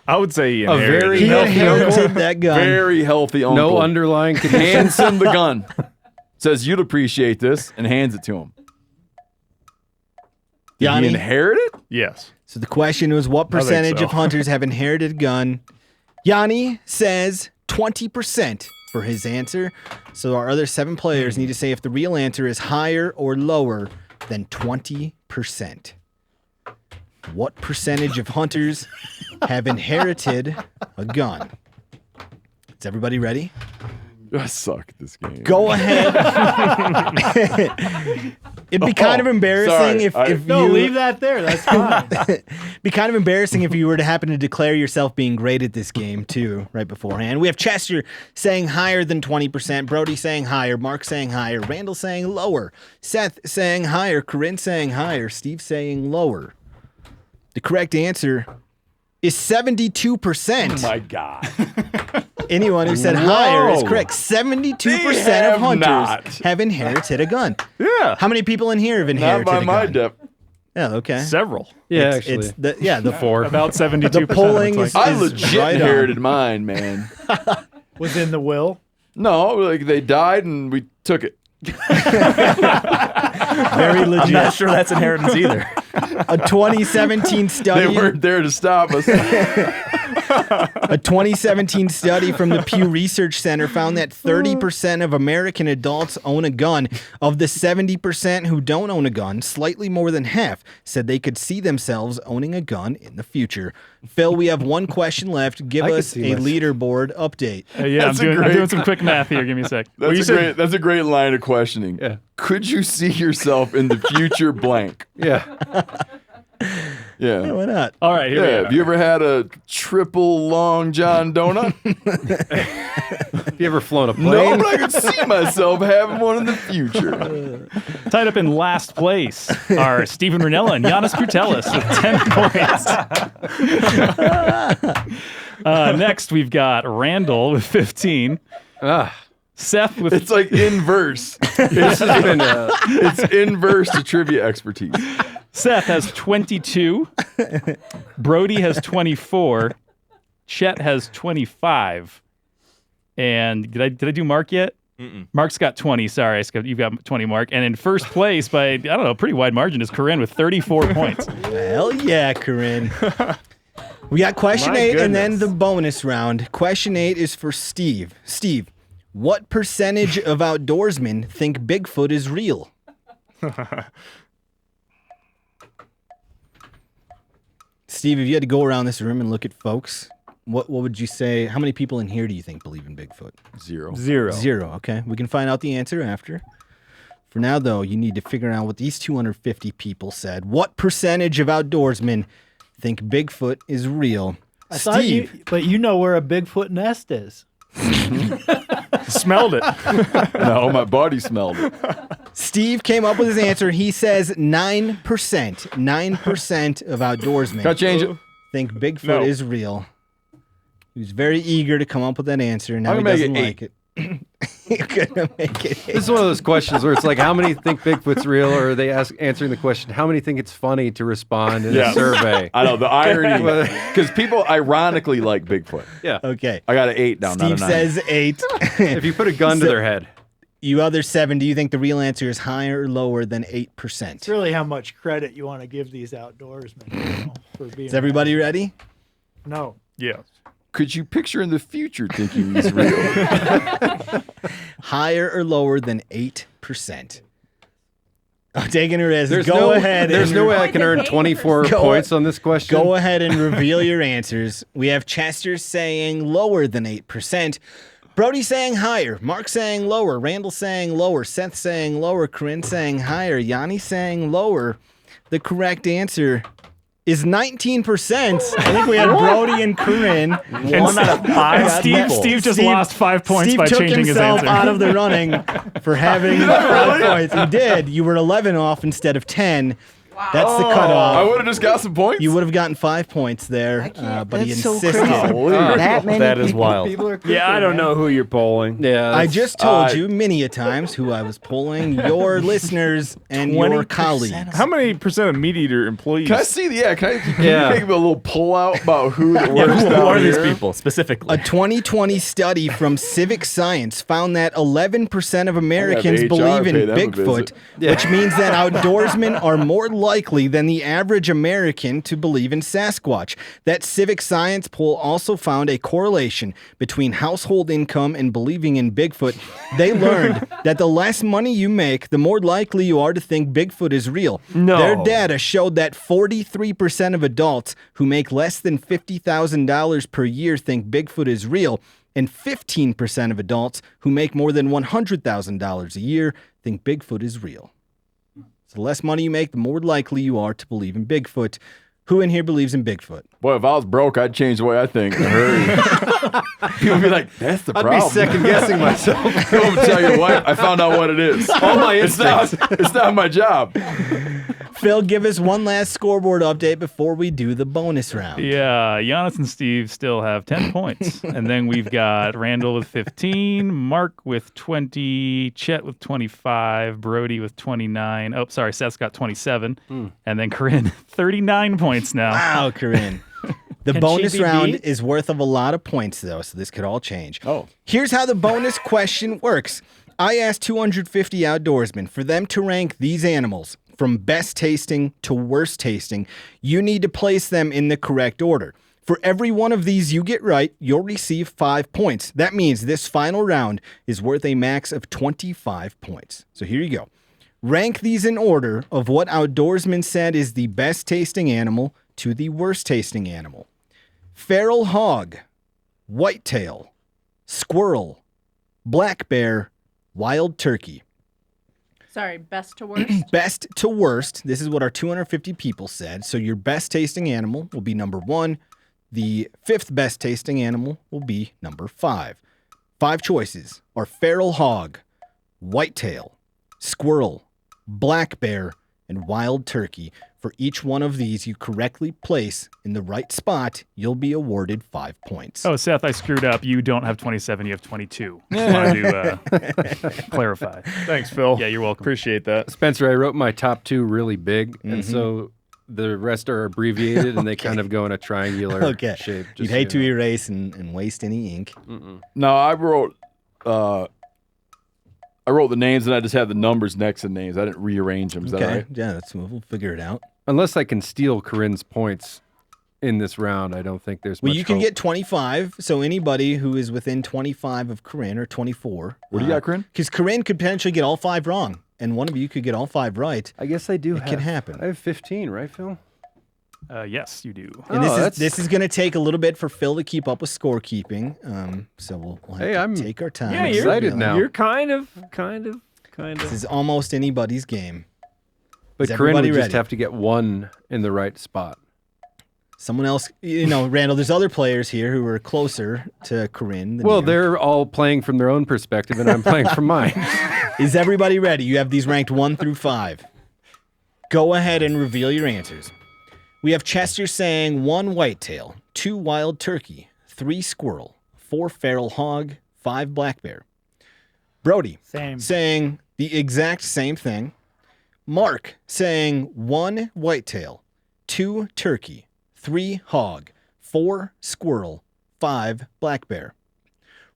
I would say he A inherited very it. He healthy inherited uncle. that gun. Very healthy uncle. No underlying condition. Hands him the gun. Says, you'd appreciate this, and hands it to him. Did Yanni? he inherit it? Yes. So the question was, what think percentage so. of hunters have inherited a gun? Yanni says 20% for his answer. So our other 7 players need to say if the real answer is higher or lower than 20%. What percentage of hunters have inherited a gun? Is everybody ready? I suck at this game. Go ahead. It'd be kind of embarrassing sorry. if No, you leave that there. That's fine. be kind of embarrassing if you were to happen to declare yourself being great at this game too, right beforehand. We have Chester saying higher than 20%, Brody saying higher, Mark saying higher, Randall saying lower, Seth saying higher, Corinne saying higher, Steve saying lower. The correct answer is 72%. Oh my God. Anyone who said higher is correct. 72% of hunters have inherited a gun. Yeah. How many people in here have Not inherited by a my gun? depth. Yeah, okay. Several. Yeah, It's actually. the 4. About 72%. The polling looks like. I is legit right on. inherited mine, man. Was in the will. No, like they died and we took it. very I'm legit. not sure that's inheritance either. A 2017 study. They weren't there to stop us. A 2017 study from the Pew Research Center found that 30% of American adults own a gun. Of the 70% who don't own a gun, slightly more than half said they could see themselves owning a gun in the future. Phil, we have one question left. Give us a leaderboard update. Yeah, I'm doing some quick math here. Give me a sec. That's a great line of questioning. Yeah. Could you see yourself in the future blank? Yeah. Yeah. Why not? All right, here we are. Have you ever had a triple long John donut? Have you ever flown a plane? No, but I could see myself having one in the future. Tied up in last place are Stephen Rinella and Janis Putelis with 10 points. Next, we've got Randall with 15. Seth with... It's like inverse. It's inverse to trivia expertise. Seth has 22. Brody has 24. Chet has 25. And did I do Mark yet? Mm-mm. Mark's got 20. Sorry, you've got 20, Mark. And in first place by, I don't know, a pretty wide margin is Corinne with 34 points. Hell yeah, Corinne. We got question 8 and then the bonus round. Question 8 is for Steve. Steve, what percentage of outdoorsmen think Bigfoot is real? Steve, if you had to go around this room and look at folks, what would you say? How many people in here do you think believe in Bigfoot? Zero. Okay. We can find out the answer after. For now, though, you need to figure out what these 250 people said. What percentage of outdoorsmen think Bigfoot is real? Steve. But you know where a Bigfoot nest is. Smelled it. No, my body smelled it. Steve came up with his answer. He says 9%. 9% of outdoorsmen Can I change it? think Bigfoot is real. He was very eager to come up with that answer. Now he doesn't like it. You're gonna make it. This is one of those questions where it's like, how many think Bigfoot's real, or are they answering the question, how many think it's funny to respond in a survey? I know the irony, because people ironically like Bigfoot. Yeah. Okay. I got an 8 down. Steve says 8. If you put a gun to their head. You other 7, do you think the real answer is higher or lower than 8%? It's really how much credit you want to give these outdoorsmen. You know, for being Is everybody ready? No. Yeah. Could you picture in the future thinking he's real? Higher or lower than 8%? I'm taking a risk. There's Go ahead. There's no way I can earn 24 points on this question. Go ahead and reveal your answers. We have Chester saying lower than 8%. Brody saying higher. Mark saying lower. Randall saying lower. Seth saying lower. Corinne saying higher. Janis saying lower. The correct answer is 19%. I think we had Brody and Corinne. 1 out of 5. Steve just lost 5 points by changing his answer. Steve took himself out of the running for having 5 points. He did. You were 11 off instead of 10. Wow. That's the cutoff. I would have just got some points. You would have gotten 5 points there, but he insisted. That is wild. Yeah, I don't know who you're polling. Yeah, I just told you many a times who I was polling. Your listeners and your colleagues. How many percent of MeatEater employees? Can I see the Can you make a little pull out about who works who down are these here? people specifically? A 2020 study from Civic Science found that 11% of Americans HR believe in pay them a Bigfoot, visit. which means that outdoorsmen are more likely than the average American to believe in Sasquatch. That Civic Science poll also found a correlation between household income and believing in Bigfoot. They learned that the less money you make, the more likely you are to think Bigfoot is real. No. Their data showed that 43% of adults who make less than $50,000 per year think Bigfoot is real, and 15% of adults who make more than $100,000 a year think Bigfoot is real. So the less money you make, the more likely you are to believe in Bigfoot. Who in here believes in Bigfoot? Boy, if I was broke, I'd change the way I think in a hurry. People would be like, that's the problem. I'd be second-guessing myself. I'm going to tell you what, I found out what it is. All my instincts. It's not my job. Phil, give us one last scoreboard update before we do the bonus round. Yeah, Janis and Steve still have 10 points. And then we've got Randall with 15, Mark with 20, Chet with 25, Brody with 29. Oh, sorry, Seth's got 27. And then Corinne, 39 points now. Wow, Corinne. The Can bonus she be round beat? is worth of a lot of points, though, so this could all change. Oh. Here's how the bonus question works. I asked 250 outdoorsmen for them to rank these animals from best tasting to worst tasting. You need to place them in the correct order. For every one of these you get right, you'll receive 5 points. That means this final round is worth a max of 25 points. So here you go. Rank these in order of what outdoorsman said is the best tasting animal to the worst tasting animal. Feral hog, whitetail, squirrel, black bear, wild turkey. Sorry, best to worst? Best to worst. This is what our 250 people said. So your best tasting animal will be number 1. The 5th best tasting animal will be number 5. 5 choices are feral hog, whitetail, squirrel, black bear, and wild turkey. For each one of these you correctly place in the right spot, you'll be awarded 5 points. Oh, Seth, I screwed up. You don't have 27, you have 22. Just wanted to clarify. Thanks, Phil. Yeah, you're welcome. Appreciate that. Spencer, I wrote my top 2 really big, and so the rest are abbreviated, and they kind of go in a triangular shape. You'd hate to erase and waste any ink. No, I wrote the names and I just had the numbers next to names. I didn't rearrange them. Is that right? Yeah, we'll figure it out. Unless I can steal Corinne's points in this round, I don't think there's much you can hope. get 25. So anybody who is within 25 of Corinne or 24. What do you got, Corinne? Because Corinne could potentially get all 5 wrong, and one of you could get all 5 right. I guess I do. It can happen. I have 15, right, Phil? Yes, you do. And this is going to take a little bit for Phil to keep up with scorekeeping. So we'll have to take our time. Yeah, you're excited now. You're kind of. This is almost anybody's game. But Corinne would just have to get 1 in the right spot. Someone else, Randall, there's other players here who are closer to Corinne. Well, they're all playing from their own perspective, and I'm playing from mine. Is everybody ready? You have these ranked 1 through 5. Go ahead and reveal your answers. We have Chester saying 1 whitetail, 2 wild turkey, 3 squirrel, 4 feral hog, 5 black bear. Brody saying the exact same thing. Mark saying 1 whitetail, 2 turkey, 3 hog, 4 squirrel, 5 black bear.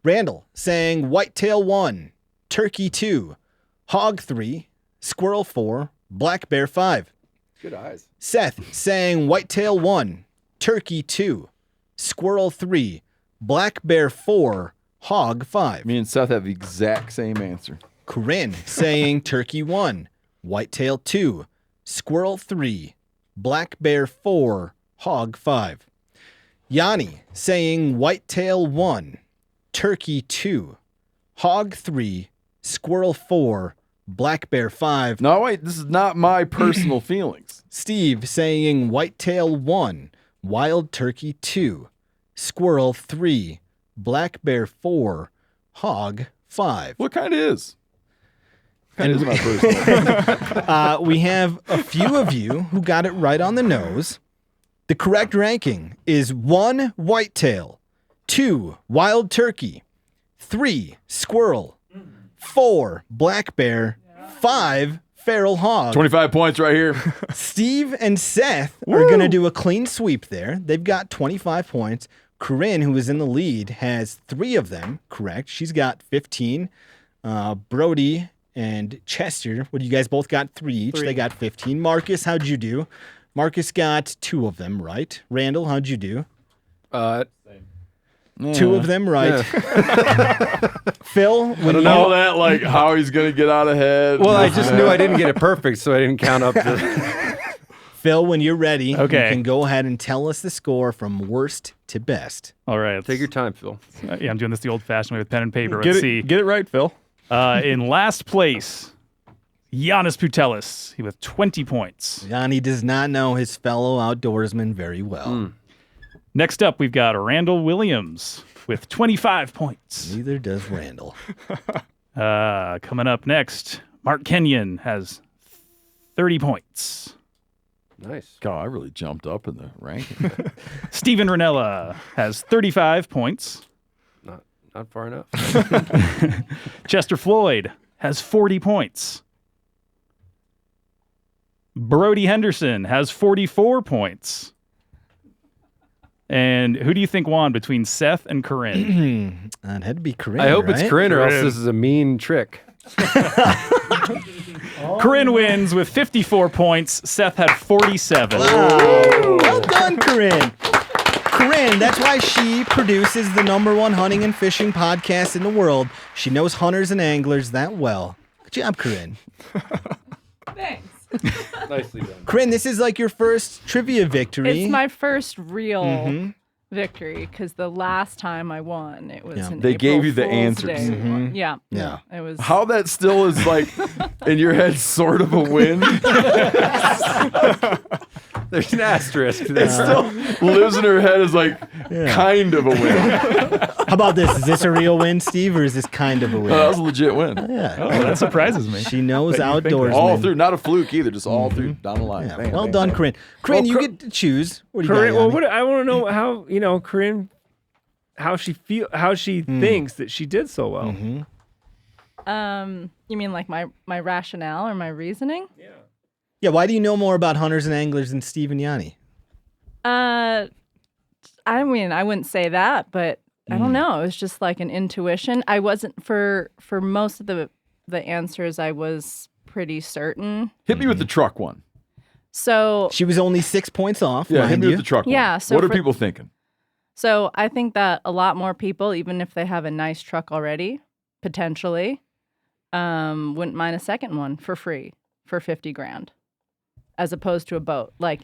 Randall saying whitetail 1, turkey 2, hog 3, squirrel 4, black bear 5. Good eyes. Seth saying whitetail 1, turkey 2, squirrel 3, black bear 4, hog 5. Me and Seth have the exact same answer. Corinne saying turkey 1, whitetail 2, squirrel 3, black bear 4, hog 5. Yanni saying whitetail 1, turkey 2, hog 3, squirrel 4, black bear 5. No, wait, this is not my personal feelings. Steve saying whitetail 1, wild turkey 2, squirrel 3, black bear 4, hog 5. What kind is? Kind of is my personal. We have a few of you who got it right on the nose. The correct ranking is 1 whitetail, 2 wild turkey, 3 squirrel, 4 black bear, 5 feral hog. 25 points right here. Steve and Seth are going to do a clean sweep there. They've got 25 points. Corinne, who is in the lead, has 3 of them correct. She's got 15. Brody and Chester, you guys both got 3 each. They got 15. Marcus, how'd you do? Marcus got 2 of them right. Randall, how'd you do? 2 of them right. Phil, I don't know that, like how he's gonna get out ahead. Well, I just knew I didn't get it perfect, so I didn't count up the. Phil, when you're ready, Okay. you can go ahead and tell us the score from worst to best. All right. Take your time, Phil. Yeah, I'm doing this the old-fashioned way with pen and paper. Let's see. Get it right, Phil. In last place, Janis Putelis with 20 points. Yanni does not know his fellow outdoorsman very well. Next up, we've got Randall Williams with 25 points. Neither does Randall. Coming up next, Mark Kenyon has 30 points. Nice. God, I really jumped up in the ranking. Stephen Rinella has 35 points. Not far enough. Chester Floyd has 40 points. Brody Henderson has 44 points. And who do you think won between Seth and Corinne? It had to be Corinne. I hope right? it's Corinne, or else this is a mean trick. Corinne wins with 54 points. Seth had 47. Wow. Well done, Corinne. Corinne, that's why she produces the #1 hunting and fishing podcast in the world. She knows hunters and anglers that well. Good job, Corinne. Thanks. Nicely done. Corinne, this is like your first trivia victory. It's my first real victory because the last time I won, it was an They April gave you the Fool's answers. Day one. Yeah. Yeah, it was. How that still is like in your head sort of a win. There's an asterisk. It still lives in her head as like kind of a win. How about this? Is this a real win, Steve, or is this kind of a win? That was a legit win. Yeah. Oh, that surprises me. She knows That you think outdoors. All through, not a fluke either, just all through down the line. Yeah. Bam, Well bam, done, bam. Corinne. Corinne, you Well, get to choose. What do you Corinne, got? well, I want to know how Corinne, how she thinks that she did so well. You mean like my rationale or my reasoning? Yeah. Why do you know more about hunters and anglers than Steve and Yanni? I mean, I wouldn't say that, but I don't know. It was just like an intuition. I wasn't for most of the answers. I was pretty certain. Hit me with the truck one. So She was only 6 points off. Yeah, hit mind me you. with the truck one. Yeah, so what are for- people thinking? So I think that a lot more people, even if they have a nice truck already, potentially, wouldn't mind a second one for free for 50 grand, as opposed to a boat. Like,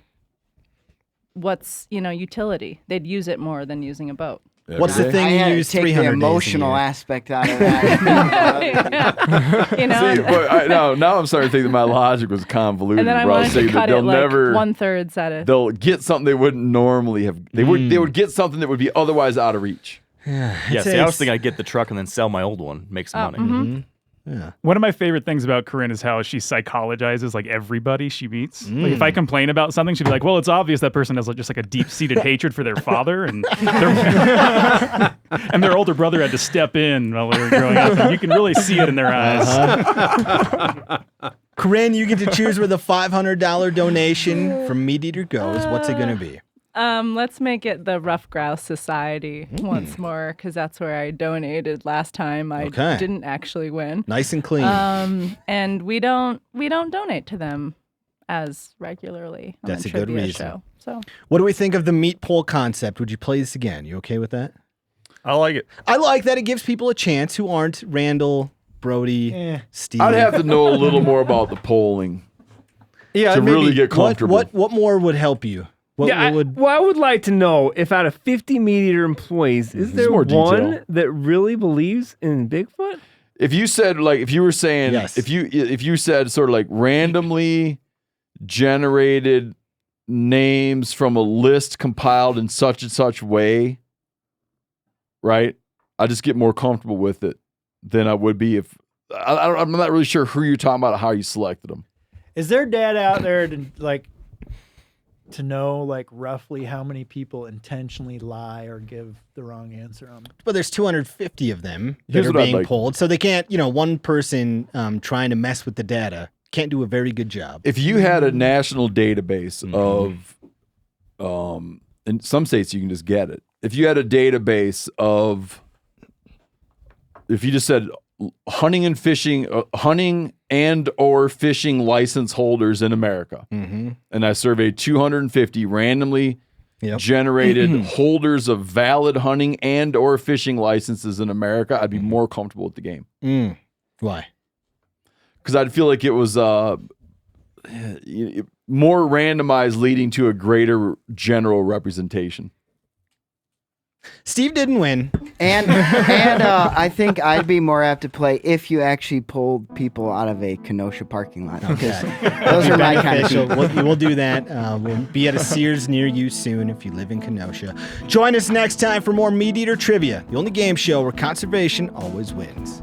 what's utility? They'd use it more than using a boat. What's the thing I you had to use take 300 the days a emotional year? aspect out of that. You know, See, now I'm starting to think that my logic was convoluted. and then I bro. wanted Saying to that cut they'll it like never, 1/3 set it. they'll get something they wouldn't normally have. They would get something that would be otherwise out of reach. Yeah, see, I was thinking I'd get the truck and then sell my old one, make some money. Yeah. One of my favorite things about Corinne is how she psychologizes like everybody she meets. Like if I complain about something, she'd be like, "Well, it's obvious that person has like, just like a deep-seated hatred for their father, and and their older brother had to step in while they were growing up. And you can really see it in their eyes." Corinne, you get to choose where the $500 donation from MeatEater goes. What's it going to be? Let's make it the Rough Grouse Society once more, because that's where I donated last time. I Okay. didn't actually win. Nice and clean. And we don't donate to them as regularly on That's the a good trivia reason. show. So What do we think of the meat poll concept? Would you play this again? You okay with that? I like it. I like that it gives people a chance who aren't Randall, Brody, Steve. I'd have to know a little more about the polling Yeah, to maybe really get comfortable. What more would help you? What I would like to know if out of 50 MeatEater employees, is there more one detail. that really believes in Bigfoot? If you said like, if you were saying, Yes. if you said sort of like randomly generated names from a list compiled in such and such way, right? I just get more comfortable with it than I would be if I'm not really sure who you're talking about, or how you selected them. Is there data out there to know like roughly how many people intentionally lie or give the wrong answer on? But there's 250 of them that Here's are what I'd being like. polled, so they can't. One person trying to mess with the data can't do a very good job. If you had a national database of, in some states you can just get it. If you had a database of, if you just said hunting and fishing, hunting and or fishing license holders in America, and I surveyed 250 randomly generated holders of valid hunting and or fishing licenses in America, I'd be more comfortable with the game. Why? Because I'd feel like it was more randomized, leading to a greater general representation. Steve didn't win. And I think I'd be more apt to play if you actually pulled people out of a Kenosha parking lot. Because those are my kind of Beneficial. people. We'll do that. We'll be at a Sears near you soon if you live in Kenosha. Join us next time for more MeatEater trivia, the only game show where conservation always wins.